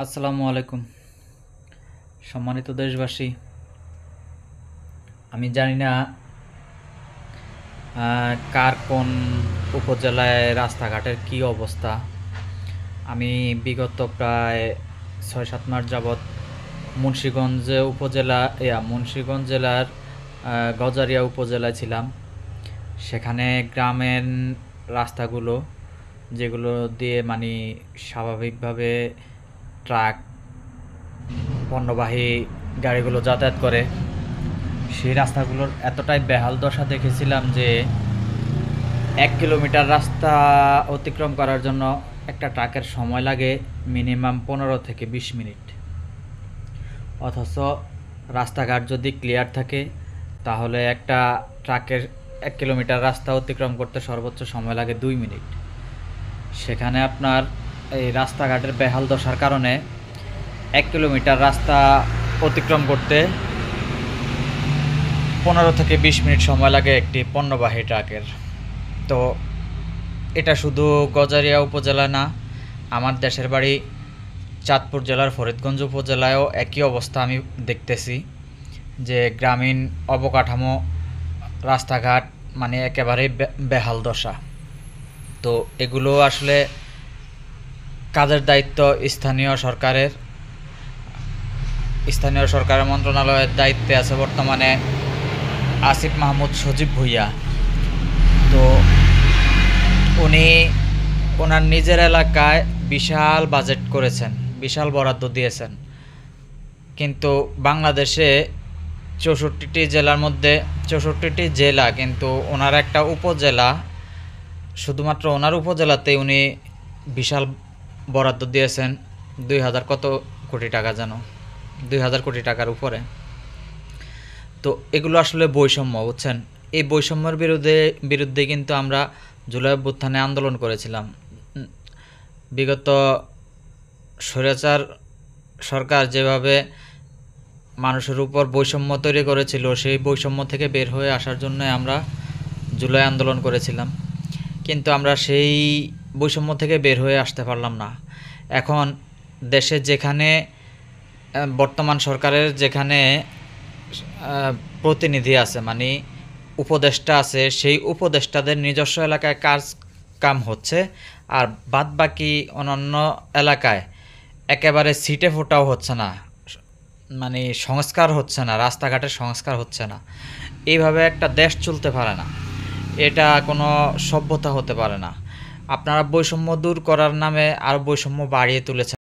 আসসালামু আলাইকুম। সম্মানিত দেশবাসী, আমি জানি না কার কোন উপজেলায় রাস্তাঘাটের কি অবস্থা। আমি বিগত প্রায় ৬-৭ মাস যাবৎ মুন্সিগঞ্জ জেলার গজারিয়া উপজেলায় ছিলাম। সেখানে গ্রামের রাস্তাগুলো, যেগুলো দিয়ে মানে স্বাভাবিকভাবে ট্রাক, পণ্যবাহী গাড়িগুলো যাতায়াত করে, সেই রাস্তাগুলোর এতটাই বেহাল দশা দেখেছিলাম যে ১ কিলোমিটার রাস্তা অতিক্রম করার জন্য একটা ট্রাকের সময় লাগে মিনিমাম ১৫ থেকে ২০ মিনিট। অথচ রাস্তাঘাট যদি ক্লিয়ার থাকে তাহলে একটা ট্রাকের ১ কিলোমিটার রাস্তা অতিক্রম করতে সর্বোচ্চ সময় লাগে ২ মিনিট। সেখানে আপনার এই রাস্তাঘাটের বেহাল দশার কারণে ১ কিলোমিটার রাস্তা অতিক্রম করতে ১৫ থেকে ২০ মিনিট সময় লাগে একটি পণ্যবাহী ট্রাকের। তো এটা শুধু গজারিয়া উপজেলা না, আমার দেশের বাড়ি চাঁদপুর জেলার ফরিদগঞ্জ উপজেলায়ও একই অবস্থা আমি দেখতেছি, যে গ্রামীণ অবকাঠামো, রাস্তাঘাট মানে একেবারেই বেহাল দশা। তো এগুলো আসলে কাজের দায়িত্ব স্থানীয় সরকারের মন্ত্রণালয়ের দায়িত্বে আছে বর্তমানে আসিফ মাহমুদ সজীব ভুঁইয়া। তো উনি ওনার নিজের এলাকায় বিশাল বাজেট করেছেন, বিশাল বরাদ্দ দিয়েছেন, কিন্তু বাংলাদেশে ৬৪টি জেলার মধ্যে ৬৪টি জেলা, কিন্তু ওনার একটা উপজেলা, শুধুমাত্র ওনার উপজেলাতে উনি বিশাল বরাদ্দ দিয়েছেন ২,০০০ কত কোটি টাকা, যেন ২,০০০ কোটি টাকার উপরে। তো এগুলো আসলে বৈষম্য, বুঝছেন? এই বৈষম্যের বিরুদ্ধে কিন্তু আমরা জুলাই অভ্যুত্থানে আন্দোলন করেছিলাম। বিগত স্বৈরাচার সরকার যেভাবে মানুষের উপর বৈষম্য তৈরি করেছিল, সেই বৈষম্য থেকে বের হয়ে আসার জন্য আমরা জুলাই আন্দোলন করেছিলাম, কিন্তু আমরা সেই বৈষম্য থেকে বের হয়ে আসতে পারলাম না। এখন দেশে যেখানে বর্তমান সরকারের যেখানে প্রতিনিধি আছে, মানে উপদেষ্টা আছে, সেই উপদেষ্টাদের নিজস্ব এলাকায় কাজ কাম হচ্ছে, আর বাদ বাকি অন্যান্য এলাকায় একেবারে সিটে ফোটাও হচ্ছে না, মানে সংস্কার হচ্ছে না, রাস্তাঘাটের সংস্কার হচ্ছে না। এইভাবে একটা দেশ চলতে পারে না, এটা কোনো সভ্যতা হতে পারে না। আপনারা বৈষম্য দূর করার নামে আর বৈষম্য বাড়িয়ে তুলেছেন।